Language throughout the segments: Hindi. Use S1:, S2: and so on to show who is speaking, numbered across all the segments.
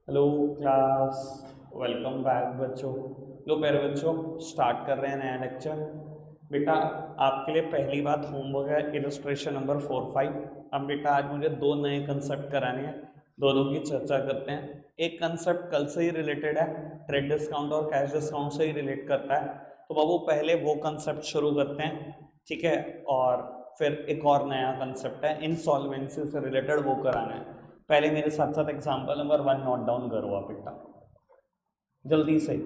S1: हेलो क्लास, वेलकम बैक बच्चों। लो प्यारे बच्चों, स्टार्ट कर रहे हैं नया लेक्चर। बेटा आपके लिए पहली बात होमवर्क है, इलस्ट्रेशन नंबर 4-5। अब बेटा आज मुझे दो नए कंसेप्ट कराने हैं, दोनों की चर्चा करते हैं। एक कंसेप्ट कल से ही रिलेटेड है, ट्रेड डिस्काउंट और कैश डिस्काउंट से ही रिलेट करता है। तो बाबू पहले वो कंसेप्ट शुरू करते हैं, ठीक है। और फिर एक और नया कंसेप्ट है इंसॉल्वेंसी से रिलेटेड, वो कराना है। पहले मेरे साथ साथ एग्जांपल नंबर 1 नोट डाउन करो आप बेटा, जल्दी से।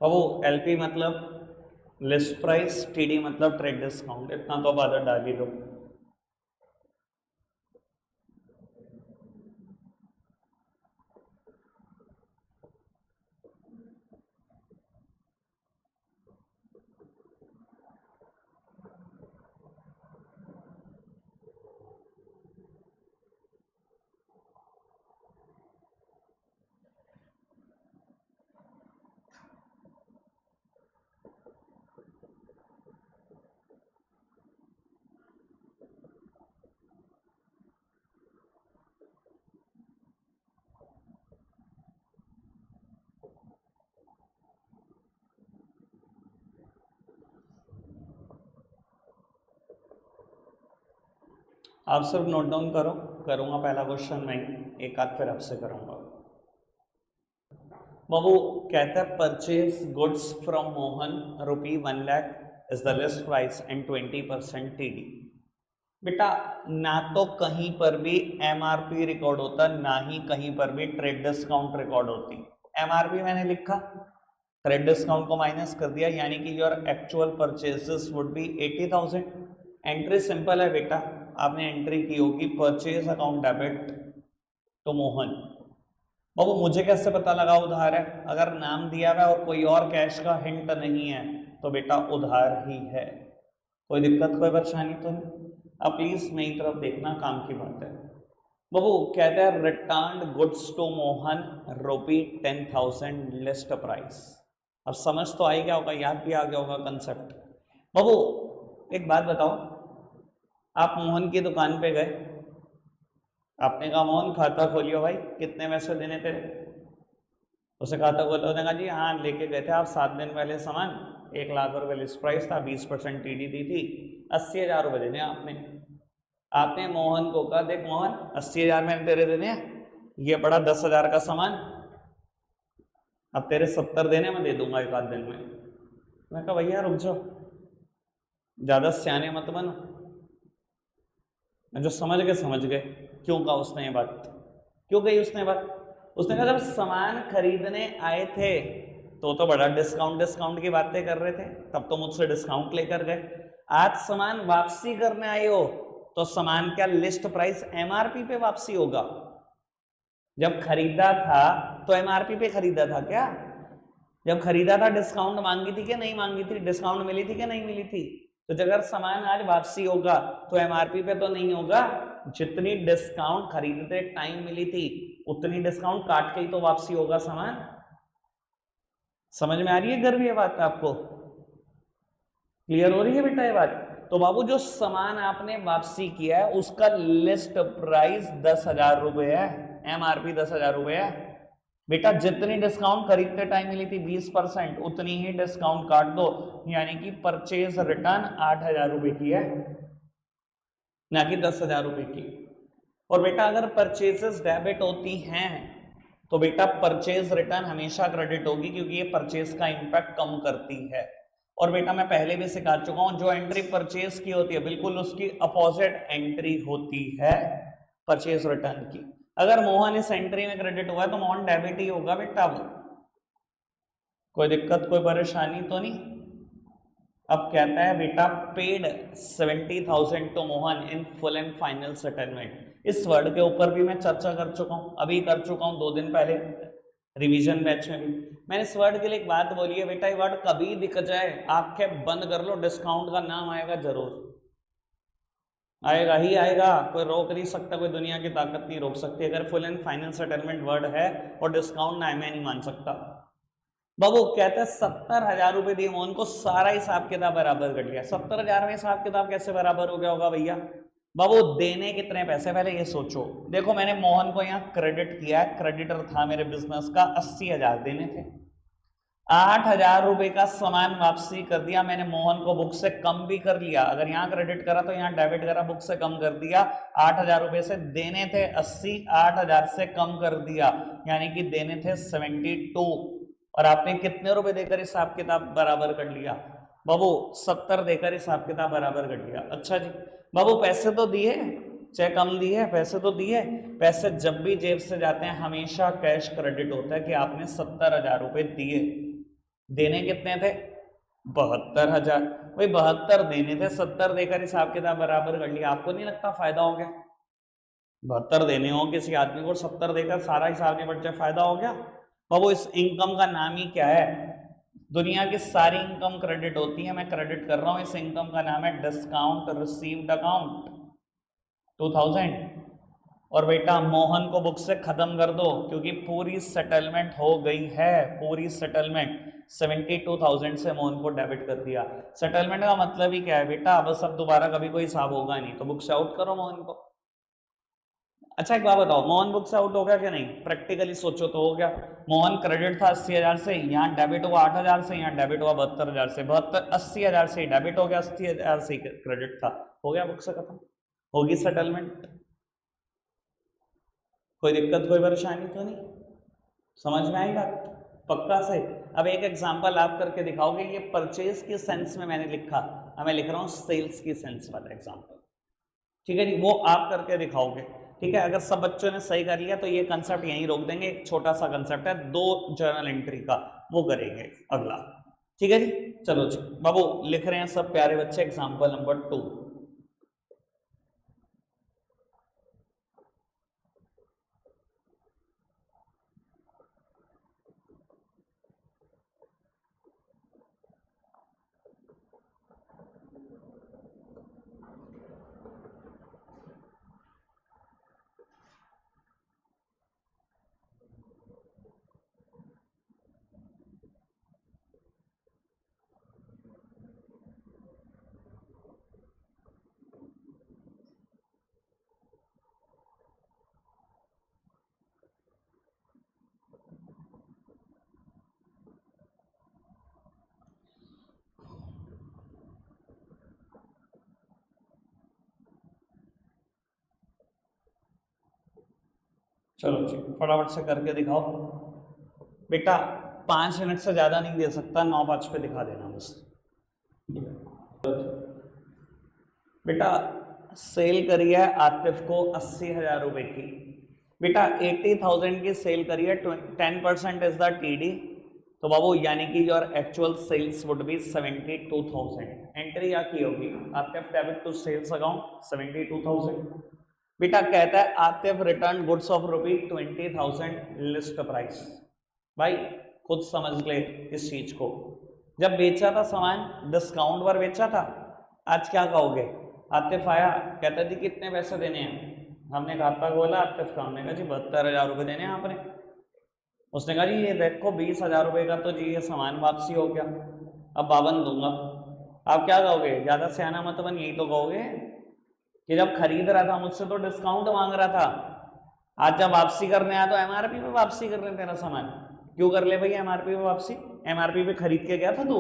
S1: और वो एलपी मतलब लिस्ट प्राइस, टीडी मतलब ट्रेड डिस्काउंट, इतना तो अब आदत डाल ही दो। आप सब नोट डाउन करो, करूंगा पहला क्वेश्चन मैं ही, एक आध फिर आपसे करूंगा। बाबू कहता है purchase goods from Mohan ₹1 lakh is the list price and 20% TD. बेटा ना तो कहीं पर भी एमआरपी रिकॉर्ड होता, ना ही कहीं पर भी ट्रेड डिस्काउंट रिकॉर्ड होती। एमआरपी मैंने लिखा, ट्रेड डिस्काउंट को माइनस कर दिया, यानी कि your actual purchases would be 80,000। Entry simple है बेटा, आपने एंट्री की होगी परचेज अकाउंट डेबिट तो मोहन। बाबू मुझे कैसे पता लगा उधार है? अगर नाम दिया हुआ है और कोई और कैश का हिंट नहीं है तो बेटा उधार ही है। कोई दिक्कत कोई परेशानी तो नहीं? अब प्लीज मेरी तरफ देखना, काम की बात है। बाबू कहते हैं return goods to Mohan ₹10,000 list price. अब समझ तो आ ही गया होगा, याद भी आ गया होगा कंसेप्ट। बाबू एक बात बताओ, आप मोहन की दुकान पे गए, आपने कहा मोहन खाता खोलियो भाई, कितने पैसे देने तेरे? उसे खाता खोला, उसने कहा जी हाँ लेके गए थे आप 7 दिन पहले सामान, ₹1 लाख लिस्ट प्राइस था, 20% टीडी दी थी, 80,000 रुपये देने आपने। आपने मोहन को कहा देख मोहन 80,000 मैंने तेरे देने हैं, ये पड़ा 10,000 का सामान, अब तेरे 70 देने मैं दे दूंगा एक आध दिन में। मैं कहा भैया रुक जाओ, ज्यादा सियाने मत बनो, जो समझ गए। क्यों कहा उसने ये बात? क्यों कही उसने बात? उसने कहा जब सामान खरीदने आए थे तो बड़ा डिस्काउंट डिस्काउंट की बातें कर रहे थे, तब तो मुझसे डिस्काउंट लेकर गए। आज सामान वापसी करने आए हो तो सामान क्या लिस्ट प्राइस एमआरपी पे वापसी होगा? जब खरीदा था तो एमआरपी पे खरीदा था क्या? जब खरीदा था डिस्काउंट मांगी थी कि नहीं मांगी थी? डिस्काउंट मिली थी कि नहीं मिली थी? तो अगर सामान आज वापसी होगा तो एमआरपी पे तो नहीं होगा, जितनी डिस्काउंट खरीदते टाइम मिली थी उतनी डिस्काउंट काट के ही तो वापसी होगा सामान। समझ में आ रही है गर्व ये बात आपको? क्लियर हो रही है बेटा ये बात? तो बाबू जो सामान आपने वापसी किया है उसका लिस्ट प्राइस 10,000 रुपए है, एमआरपी 10,000 रुपए है। बेटा जितनी डिस्काउंट खरीदते टाइम मिली थी 20%, उतनी ही डिस्काउंट काट दो, यानी कि परचेज रिटर्न 8,000 रुपए की है, ना कि 10,000 रुपए की। और बेटा अगर परचेजेस डेबिट होती हैं तो बेटा परचेज रिटर्न हमेशा क्रेडिट होगी, क्योंकि ये परचेज का इंपैक्ट कम करती है। और बेटा मैं पहले भी सिखा चुका हूं, जो एंट्री परचेज की होती है बिल्कुल उसकी अपोजिट एंट्री होती है परचेज रिटर्न की। अगर मोहन इस एंट्री में क्रेडिट हुआ है तो मोहन डेबिट ही होगा बेटा। कोई दिक्कत कोई परेशानी तो नहीं? अब कहता है बेटा paid 70,000 to Mohan in full and final settlement. इस वर्ड के ऊपर भी मैं चर्चा कर चुका हूं, अभी कर चुका हूं 2 दिन पहले। रिवीजन बैच में भी मैंने इस वर्ड के लिए एक बात बोली है बेटा, ये वर्ड कभी दिख जाए आंखें बंद कर लो, डिस्काउंट का नाम आएगा जरूर, आएगा ही आएगा, कोई रोक नहीं सकता, कोई दुनिया की ताकत नहीं रोक सकती। अगर full and final settlement word है और डिस्काउंट ना है, मैं नहीं मान सकता। बाबू कहते हैं 70,000 रुपए दिए मोहन को, सारा हिसाब किताब बराबर कर लिया। 70,000 में हिसाब किताब कैसे बराबर हो गया होगा भैया? बाबू देने कितने पैसे, पहले ये सोचो। देखो मैंने मोहन को यहाँ क्रेडिट किया है, क्रेडिटर था मेरे बिजनेस का, 80,000 देने थे, 8,000 रुपए का सामान वापसी कर दिया मैंने, मोहन को बुक से कम भी कर लिया। अगर यहाँ क्रेडिट करा तो यहाँ डेबिट करा, बुक से कम कर दिया। 8,000 रुपए से देने थे 80, 8,000 से कम कर दिया, यानी कि देने थे 72, और आपने कितने रुपए देकर हिसाब किताब बराबर कर लिया? बाबू 70 देकर हिसाब किताब बराबर कर लिया। अच्छा जी बाबू पैसे तो दिए, चाहे कम दिए, पैसे तो दिए। पैसे जब भी जेब से जाते हैं हमेशा कैश क्रेडिट होता है कि आपने 70,000 रुपए दिए। देने कितने थे? 72,000। भाई 72 देने थे, 70 देकर हिसाब किताब बराबर कर लिया। आपको नहीं लगता फायदा हो गया? 72 देने हो किसी आदमी को, 70 देकर सारा हिसाब निपट जाए, फायदा हो गया। बाबू इस इनकम का नाम ही क्या है? दुनिया की सारी इनकम क्रेडिट होती है, मैं क्रेडिट कर रहा हूं, इस इनकम का नाम है डिस्काउंट रिसीव्ड अकाउंट 2000। और बेटा मोहन को बुक से खत्म कर दो क्योंकि पूरी सेटलमेंट हो गई है, पूरी सेटलमेंट 72,000 से मोहन को डेबिट कर दिया। सेटलमेंट का मतलब ही क्या है बेटा? बस अब दोबारा कभी कोई हिसाब होगा नहीं, तो बुक से आउट करो मोहन को। अच्छा एक बात बताओ, मोहन बुक से आउट हो गया क्या? नहीं, प्रैक्टिकली सोचो तो हो गया। मोहन क्रेडिट था 80,000 से, यहाँ डेबिट हुआ 8,000 से, यहाँ डेबिट हुआ 72,000 से, 80,000 से डेबिट हो गया, 80,000 से क्रेडिट था, हो गया, बुक से खत्म, होगी सेटलमेंट। कोई दिक्कत कोई परेशानी तो नहीं? समझ में आई बात? पक्का से। अब एक एग्जांपल आप करके दिखाओगे, ये परचेज के सेंस में मैंने लिखा, अब मैं लिख रहा हूँ सेल्स की सेंस वाला एग्जांपल, ठीक है जी, वो आप करके दिखाओगे, ठीक है। अगर सब बच्चों ने सही कर लिया तो ये कंसेप्ट यहीं रोक देंगे। एक छोटा सा कंसेप्ट है 2 जर्नल एंट्री का, वो करेंगे अगला, ठीक है जी। चलो जी बाबू लिख रहे हैं सब प्यारे बच्चे, एग्जांपल नंबर 2। चलो जी फटाफट से करके दिखाओ बेटा, 5 मिनट से ज़्यादा नहीं दे सकता, 9:05 पे दिखा देना बस। बेटा सेल करी है आतिफ को 80,000 रुपए की, बेटा 80,000 की सेल करी है, 10% इज द TD, तो बाबू यानी कि your actual sales would be 72,000। Entry क्या की होगी? Atif debit to sales account 72,000। बेटा कहता है Atif return goods of ₹20,000 list price. भाई खुद समझ ले इस चीज को, जब बेचा था सामान डिस्काउंट पर बेचा था, आज क्या कहोगे? आतिफ आया कहता जी कितने पैसे देने हैं, हमने खाता खोला, आतिफ का हमने कहा जी 72,000 रुपये देने हैं आपने। उसने कहा जी ये देखो 20,000 रुपये का तो जी ये सामान वापसी हो गया, अब 52 दूंगा। आप क्या कहोगे? ज्यादा सियाना मत बन, यही तो कहोगे कि जब खरीद रहा था मुझसे तो डिस्काउंट मांग रहा था, आज जब वापसी करने आया तो MRP पे वापसी कर ले तेरा सामान। क्यों कर ले भैया MRP पे वापसी? MRP पे खरीद के गया था तू,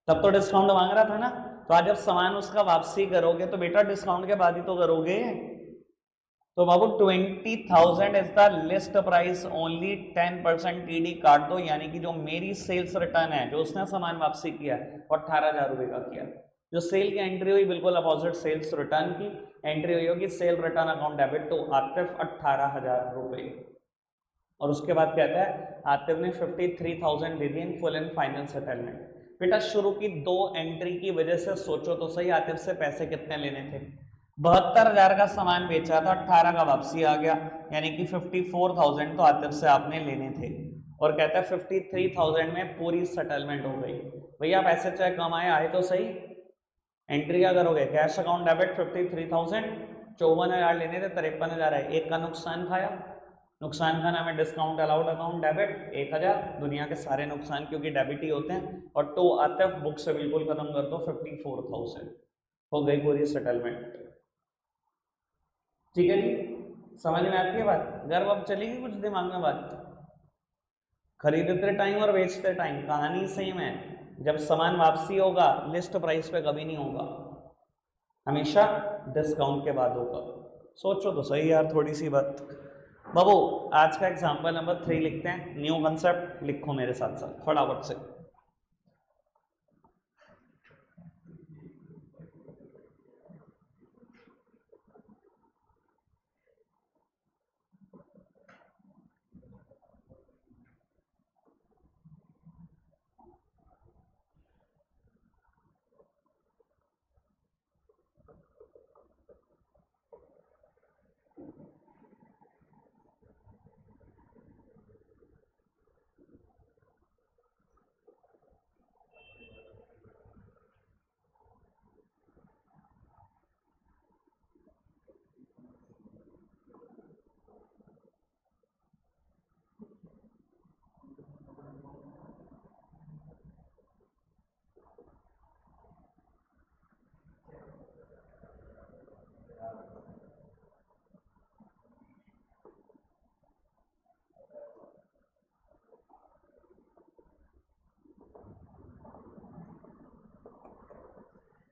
S1: तब तो डिस्काउंट मांग रहा था ना। तो आज जब सामान उसका वापसी करोगे तो बेटा डिस्काउंट के बाद ही तो करोगे। तो बाबू 20,000 is the list price, only 10% TD काट दो, यानी कि जो मेरी सेल्स रिटर्न है, जो उसने सामान वापसी किया वो 18,000 रुपये का किया। जो सेल की एंट्री हुई बिल्कुल अपोजिट सेल्स रिटर्न की एंट्री हुई होगी, sale return account debit to Atif 18,000 रुपये। और उसके बाद कहता है आतिफ ने 53,000 दे दी in full and final settlement. बेटा शुरू की 2 एंट्री की वजह से सोचो तो सही, आतिफ से पैसे कितने लेने थे? 72,000 का सामान बेचा था, 18 का वापसी आ गया, यानी कि 54,000 तो आतिफ से आपने लेने थे। और कहता है 53,000 में पूरी सेटलमेंट हो गई। भैया पैसे चाहे कम आए तो सही, एंट्री क्या करोगे? कैश अकाउंट डेबिट 53,000, 54,000 लेने थे, 53,000 है, एक का नुकसान खाया। नुकसान का नाम है डिस्काउंट अलाउड अकाउंट डेबिट, 1,000, दुनिया के सारे नुकसान क्योंकि डेबिट ही होते हैं। और टू आतिफ बुक से बिल्कुल खत्म कर दो, 54,000 हो गई पूरी सेटलमेंट। ठीक है जी, समझ में आती है बात? गर्व अब चलेगी कुछ दिमाग में बात? खरीदते टाइम और बेचते टाइम कहानी सेम है। जब सामान वापसी होगा लिस्ट प्राइस पे कभी नहीं होगा, हमेशा डिस्काउंट के बाद होगा। सोचो तो सही यार थोड़ी सी बात। बाबू आज का एग्जांपल नंबर 3 लिखते हैं, न्यू कंसेप्ट लिखो मेरे साथ साथ फटाफट से।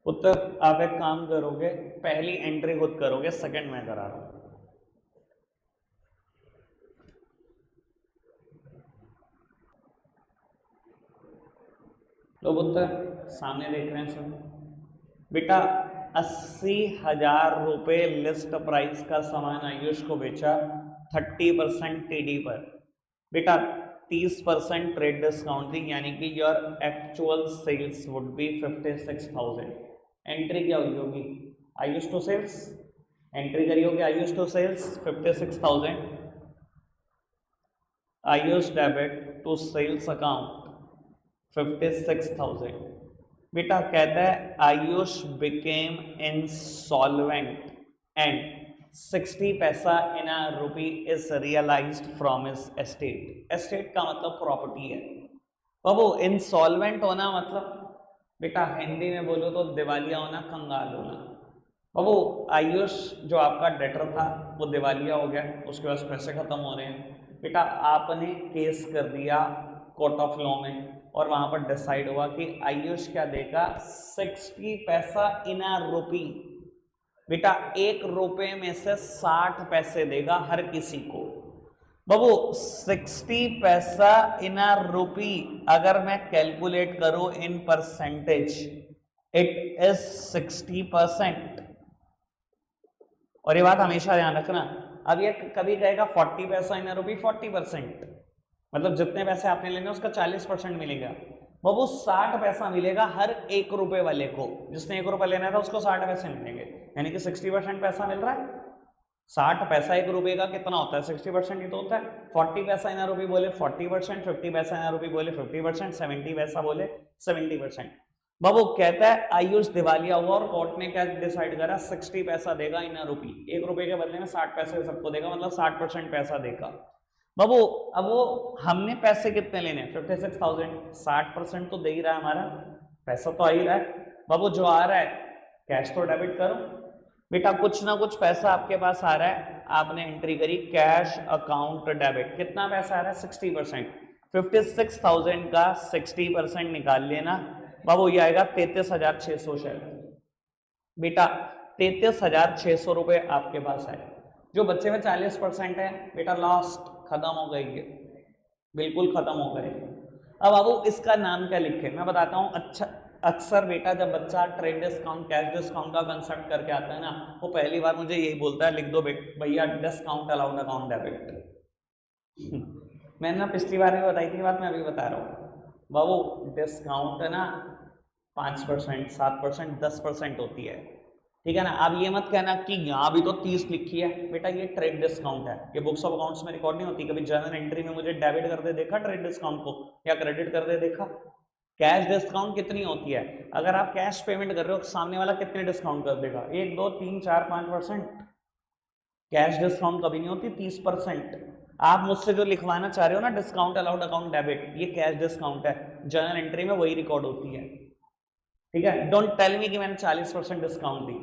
S1: उत्तर आप एक काम करोगे, पहली एंट्री खुद करोगे, सेकंड मैं करा रहा हूं। लोग उत्तर सामने देख रहे हैं सब। बेटा 80,000 रुपए लिस्ट प्राइस का सामान आयुष को बेचा 30% टीडी पर। बेटा 30% ट्रेड डिस्काउंट थी, यानी कि your actual sales would be 56,000। Entry क्या हुई होगी? आयुष टू सेल्स, एंट्री करी होगी Ayush to sales 56,000, Ayush debit to sales account 56,000। बेटा कहता है Ayush became insolvent and 60 paisa in a rupee is realised from his estate. Estate का मतलब प्रॉपर्टी है बाबू। इंसॉल्वेंट होना मतलब बेटा हिंदी में बोलो तो दिवालिया होना, कंगाल होना। बाबू आयुष जो आपका डेटर था वो दिवालिया हो गया, उसके पास पैसे खत्म हो रहे हैं। बेटा आपने केस कर दिया कोर्ट ऑफ लॉ में और वहां पर डिसाइड हुआ कि आयुष क्या देगा? 60 पैसा इन अ रुपी। बेटा 1 रुपए में से 60 पैसे देगा हर किसी को। बाबू 60 पैसा इन अ रुपी अगर मैं कैलकुलेट करूं इन परसेंटेज, इट इज 60%। और ये बात हमेशा ध्यान रखना। अब ये कभी कहेगा 40 पैसा इन रुपी 40%, मतलब जितने पैसे आपने लेने उसका 40% मिलेगा। बाबू 60 पैसा मिलेगा हर 1 रुपए वाले को, जिसने 1 रुपया लेना था उसको 60 पैसे मिलेंगे, यानी कि 60% पैसा मिल रहा है। 60 पैसा 1 रुपए का कितना होता है? 60% ही तो होता है। 40 पैसा इन रुपी बोले 40%, 50 पैसा इन रुपी बोले 50%, 70 पैसा बोले 70%। बाबू कहता है आयुष दिवालिया हुआ और कोर्ट ने क्या डिसाइड करा? 60 पैसा देगा इन रुपी, 1 रुपए के बदले में 60 पैसे सबको देगा, मतलब 60% पैसा देगा। बाबू अब वो हमने पैसे कितने लेने? 56,000, 60% तो दे ही रहा है, हमारा पैसा तो आ ही रहा है। बाबू जो आ रहा है कैश तो डेबिट करो। बेटा कुछ ना कुछ पैसा आपके पास आ रहा है, आपने एंट्री करी कैश अकाउंट डेबिट। कितना पैसा आ रहा है? 60%। 56,000 का 60% निकाल लेना बाबू, ये आएगा 33,600 शेयर। बेटा 33,600 रुपए आपके पास आए। जो बच्चे में 40% है बेटा लास्ट खत्म हो गई है, बिल्कुल खत्म हो गए। अब बाबू इसका नाम क्या लिखे मैं बताता हूँ। अच्छा अक्सर बेटा जब बच्चा ट्रेड डिस्काउंट कैश डिस्काउंट का कंसेप्ट करके आता है ना, वो पहली बार मुझे यही बोलता है लिख दो भैया डिस्काउंट अलाउड अकाउंट डेबिट। मैंने ना पिछली बार भी बताई थी बात, मैं अभी बता रहा हूँ बाबू। डिस्काउंट है ना 5%, 7%, 10% होती है, ठीक है ना। अब ये मत कहना कि यहाँ भी तो 30 लिखी है, बेटा ये ट्रेड डिस्काउंट है, ये बुक्स ऑफ अकाउंट्स में रिकॉर्ड नहीं होती। कभी जर्नल एंट्री में मुझे डेबिट कर दे देखा ट्रेड डिस्काउंट को, या क्रेडिट कर दे देखा? कैश डिस्काउंट कितनी होती है? अगर आप कैश पेमेंट कर रहे हो सामने वाला कितने डिस्काउंट कर देगा? 1 2 3 4 5%। कैश डिस्काउंट कभी नहीं होती 30%। आप मुझसे जो लिखवाना चाह रहे हो ना डिस्काउंट अलाउड अकाउंट डेबिट, ये कैश डिस्काउंट है, जर्नल एंट्री में वही रिकॉर्ड होती है। ठीक है, डोंट टेल मी कि मैंने 40% डिस्काउंट दी।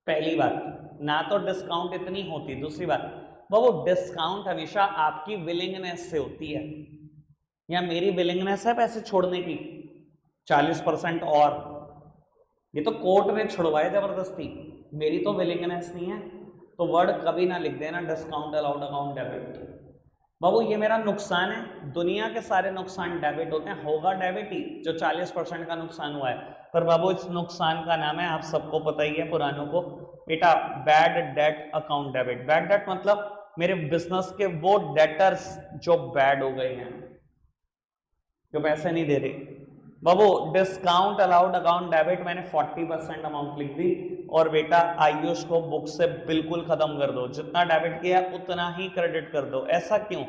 S1: पहली बात, ना तो डिस्काउंट इतनी होती। दूसरी बात, वो डिस्काउंट हमेशा आपकी विलिंगनेस से होती है, या मेरी विलिंगनेस है पैसे छोड़ने की 40% और, ये तो कोर्ट ने छुड़वाए जबरदस्ती, मेरी तो विलिंगनेस नहीं है। तो वर्ड कभी ना लिख देना डिस्काउंट अलाउड अकाउंट डेबिट। बाबू ये मेरा नुकसान है, दुनिया के सारे नुकसान डेबिट होते हैं, होगा डेबिट ही जो 40% का नुकसान हुआ है। पर बाबू इस नुकसान का नाम है, आप सबको पता ही है पुरानों को, बेटा bad debt account debit. Bad debt मतलब मेरे बिजनेस के वो डेटर्स जो बैड हो गए हैं, जो पैसे नहीं दे रहे। बाबू डिस्काउंट अलाउड अकाउंट डेबिट मैंने 40% अमाउंट लिख दी, और बेटा आयुष को बुक से बिल्कुल खत्म कर दो, जितना डेबिट किया उतना ही क्रेडिट कर दो। ऐसा क्यों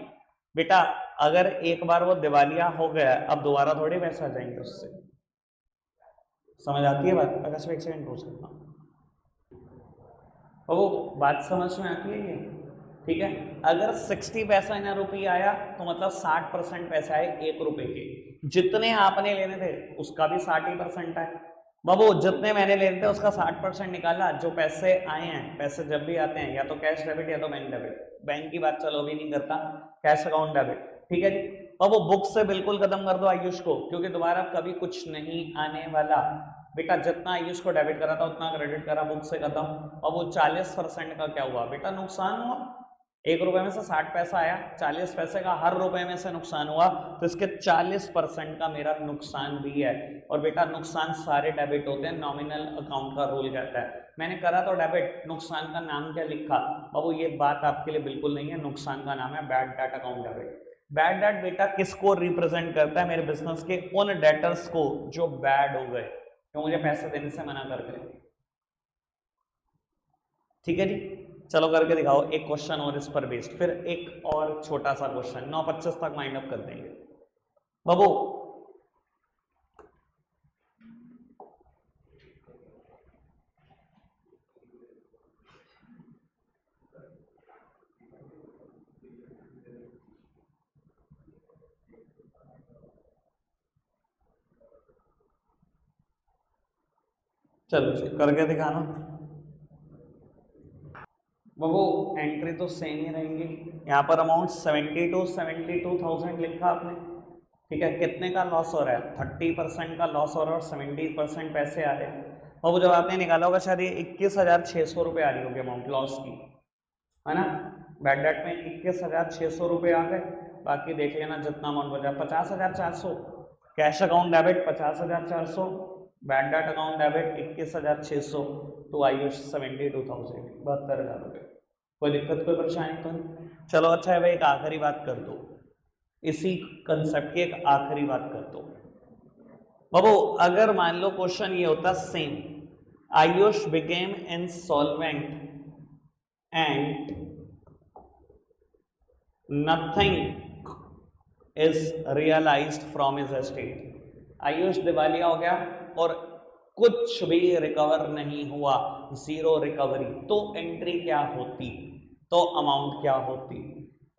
S1: बेटा? अगर एक बार वो दिवालिया हो गया, अब दोबारा थोड़ी पैसा आ जाएंगे उससे। समझ आती है बात? अगर से एक सेकंड पूछ सकता हूँ, वो बात समझ में आती है ये? ठीक है, अगर 60 पैसा इन रुपये आया तो मतलब 60% पैसे आए 1 रुपए के। जितने आपने लेने थे उसका भी 60% है। बाबू जितने मैंने लेने थे उसका 60% निकाला। जो पैसे आए हैं, पैसे जब भी आते हैं या तो कैश डेबिट या तो बैंक डेबिट, बैंक की बात चलो भी नहीं करता, कैश अकाउंट डेबिट। ठीक है जी, बाबू बुक से बिल्कुल खत्म कर दो आयुष को, क्योंकि दोबारा कभी कुछ नहीं आने वाला। बेटा जितना आयुष को डेबिट करा था उतना क्रेडिट करा, बुक से खत्म। और वो 40% का क्या हुआ बेटा? नुकसान हुआ। 1 रुपए में से 60 पैसा आया, 40 पैसे का हर रुपए में से नुकसान हुआ, तो इसके 40% का मेरा नुकसान भी है। और बेटा नुकसान सारे डेबिट होते हैं, नॉमिनल अकाउंट का रूल कहता है। मैंने करा तो डेबिट, नुकसान का नाम क्या लिखा? बाबू ये बात आपके लिए बिल्कुल नहीं है, नुकसान का नाम है bad debt account debit. Bad debt बेटा किसको रिप्रेजेंट करता है? मेरे बिजनेस के उन डेटर्स को जो बैड हो गए, जो मुझे पैसे देने से मना कर गए। ठीक है जी, चलो करके दिखाओ एक क्वेश्चन और इस पर बेस्ड, फिर एक और छोटा सा क्वेश्चन, 9:25 तक माइंड अप कर देंगे। बाबू चलो जी करके दिखाना। बाबू एंट्री तो सेम ही रहेंगी, यहाँ पर अमाउंट 72,000 लिखा आपने। ठीक है, कितने का लॉस हो रहा है? 30% का लॉस हो रहा है और 70% पैसे आ रहे हैं। बाबू जब आपने निकाला होगा शायद ये 21,600 रुपये आ रही होगी अमाउंट लॉस की, है ना। बैड डेट में 21,600 रुपये आ गए, बाकी देख लेना जितना अमाउंट बचा। 50,400 cash account debit, 50,400 bad debt account debit 21,600, तो आयुष 72,000, 72,000 रुपये। कोई दिक्कत कोई परेशानी तो नहीं? चलो अच्छा है भाई, एक आखिरी बात कर दो, इसी कंसेप्ट की एक आखिरी बात कर दो। बाबू अगर मान लो क्वेश्चन ये होता same, Ayush became insolvent and nothing is realised from his estate. Ayush दिवालिया हो गया और कुछ भी रिकवर नहीं हुआ, जीरो रिकवरी, तो एंट्री क्या होती? तो अमाउंट क्या होती?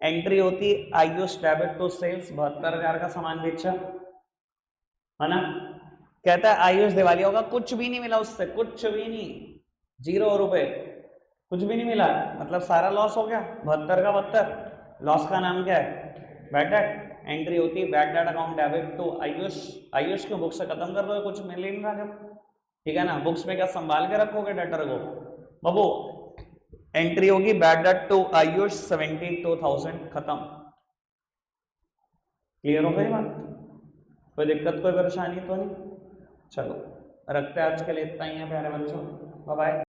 S1: एंट्री होती आयुष डेबिट टू सेल्स, 72,000 का सामान बेचा, है ना। कहता है आयुष दिवालिया होगा, कुछ भी नहीं मिला उससे, कुछ भी नहीं, 0 रुपए, कुछ भी नहीं मिला, मतलब सारा लॉस हो गया, 72 का 72। लॉस का नाम क्या है? Bad date. एंट्री होती है bad debt account debit to Ayush. Ayush को बुक से खत्म कर दो, कुछ मिल ही नहीं रहा जब, ठीक है ना। बुक्स में क्या संभाल के रखोगे डेटर को? बाबू एंट्री होगी बैड डेट टू आयुष 72,000, खत्म। क्लियर हो गई बात? कोई दिक्कत कोई परेशानी तो नहीं? चलो रखते हैं आज के लिए इतना ही है प्यारे बच्चों, बाय बाय।